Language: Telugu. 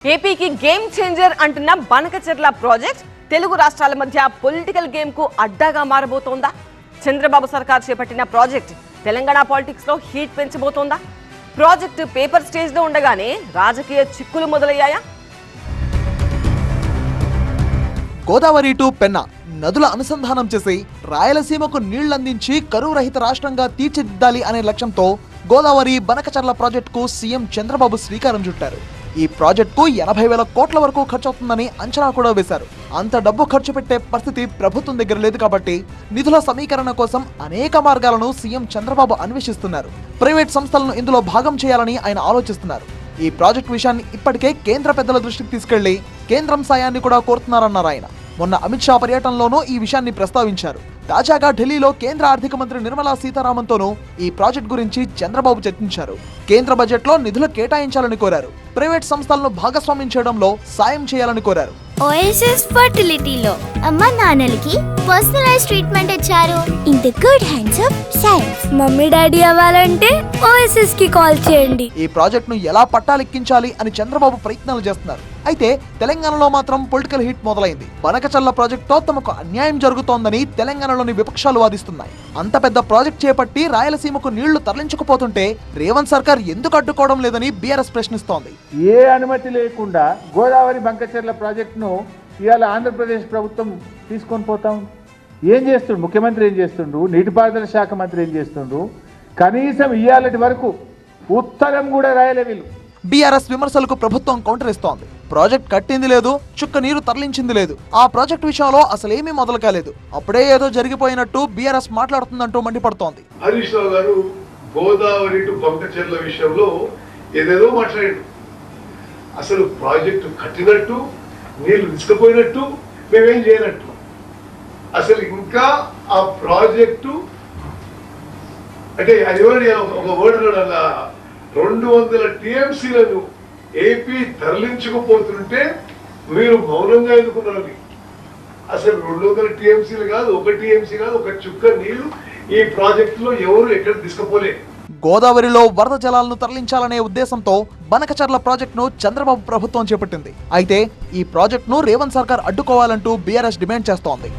ఏపీకి గేమ్ చేంజర్ అంటున్న బనకచెర్ల ప్రాజెక్ట్ తెలుగు రాష్ట్రాల మధ్య పొలిటికల్ గేమ్ కు అడ్డాగా మారబోతోందా? చంద్రబాబు సర్కార్ చేపట్టిన ప్రాజెక్ట్ తెలంగాణ పాలిటిక్స్ లో హీట్ పెంచబోతోందా? ప్రాజెక్ట్ పేపర్ స్టేజ్ లో ఉండగానే రాజకీయ చిక్కులు మొదలయ్యాయా? గోదావరి టు పెన్నా నదుల అనుసంధానం చేసి రాయలసీమకు నీళ్లందించి కరువు రహిత రాష్ట్రంగా తీర్చిదిద్దాలి అనే లక్ష్యంతో గోదావరి బనకచెర్ల ప్రాజెక్టుకు సీఎం చంద్రబాబు శ్రీకారం చుట్టారు. ఈ ప్రాజెక్టుకు 80,000 కోట్ల వరకు ఖర్చు అవుతుందని అంచనా కూడా వేశారు. అంత డబ్బు ఖర్చు పెట్టే పరిస్థితి ప్రభుత్వం దగ్గర లేదు కాబట్టి నిధుల సమీకరణ కోసం అనేక మార్గాలను సీఎం చంద్రబాబు అన్వేషిస్తున్నారు. ప్రైవేట్ సంస్థలను ఇందులో భాగం చేయాలని ఆయన ఆలోచిస్తున్నారు. ఈ ప్రాజెక్టు విషయాన్ని ఇప్పటికే కేంద్ర పెద్దల దృష్టికి తీసుకెళ్లి కేంద్రం సాయాన్ని కూడా కోరుతున్నారన్నారు ఆయన. మొన్న అమిత్ షా పర్యటనలోనూ ఈ విషయాన్ని ప్రస్తావించారు. తాజాగా ఢిల్లీలో కేంద్ర ఆర్థిక మంత్రి నిర్మలా సీతారామన్తోనూ ఈ ప్రాజెక్ట్ గురించి చంద్రబాబు చర్చించారు. కేంద్ర బడ్జెట్లో నిధులు కేటాయించాలని కోరారు. ప్రైవేట్ సంస్థలను భాగస్వామ్యం చేయడంలో సాయం చేయాలని కోరారు. ఓఎస్ఎస్ ఫర్టిలిటీలో అమ్మ నాన్నలకి పర్సనలైజ్ ట్రీట్మెంట్ ఇచ్చారు. In the good hands of science. Mummy daddy అవ్వాలంటే ఓఎస్ఎస్ కి కాల్ చేయండి. ఈ ప్రాజెక్ట్ ను ఎలా పట్టాలెక్కించాలి అని చంద్రబాబు ప్రయత్నాలు చేస్తున్నారు. అయితే తెలంగాణలో మాత్రం పొలిటికల్ హిట్ మొదలైంది. బనకచెర్ల ప్రాజెక్టుతో తమకు అన్యాయం జరుగుతోందని తెలంగాణలోని విపక్షాలు వాదిస్తున్నాయి. అంత పెద్ద ప్రాజెక్ట్ చేపట్టి రాయలసీమకు నీళ్లు తరలించకపోతుంటే రేవంత్ సర్కార్ ఎందుకు అడ్డుకోవడం లేదని బీఆర్ఎస్ ప్రశ్నిస్తోంది. ఏ అనుమతి లేకుండా గోదావరి బనకచెర్ల ప్రాజెక్టును ఇవాళ ఆంధ్రప్రదేశ్ ప్రభుత్వం తీసుకొని పోతాం. ఏం చేస్తుండ్రు ముఖ్యమంత్రి, ఏం చేస్తుండ్రు నీటిపారుదల శాఖ మంత్రి, ఏం చేస్తుండ్రు? కనీసం ఇవాళటి వరకు ఉత్తరం కూడా రాయలే వీళ్ళు. బీఆర్ఎస్ విమర్శలకు ప్రభుత్వం కౌంటర్ ఇస్తోంది. ప్రాజెక్ట్ కట్టింది లేదు, చుక్క నీరు తరలించింది లేదు. ఆ ప్రాజెక్ట్ విషయంలో అసలేమీ మొదలు కాలేదు. అప్పుడే ఏదో జరిగిపోయినట్టు బీఆర్ఎస్ మాట్లాడుతుందంటూ మండిపడుతోంది. హరీష్ రావు గారు గోదావరి టు బనకచెర్ల విషయంలో ఏదేదో మాట్లాడాడు. అసలు ప్రాజెక్టు కట్టినట్టు, నీళ్లు తీసుకుపోయినట్టు, మేమేం చేయనట్టు. అసలు ఇంకా ఆ ప్రాజెక్టు అంటే అది ఒక వర్డ్ 200 టీఎంసీలను ఏపీ తరలించుకుపోతుంటే మీరు మౌనంగా ఎందుకున్నారు? అసలు 200 టీఎంసీలు కాదు, 1 టీఎంసీ కాదు, ఒక చుక్క నీళ్లు ఈ ప్రాజెక్టులో ఎవరు ఎక్కడ తీసుకుపోలే. గోదావరిలో వరద జలాలను తరలించాలనే ఉద్దేశంతో బనకచెర్ల ప్రాజెక్టును చంద్రబాబు ప్రభుత్వం చేపట్టింది. అయితే ఈ ప్రాజెక్టును రేవంత్ సర్కార్ అడ్డుకోవాలంటూ బీఆర్ఎస్ డిమాండ్ చేస్తోంది.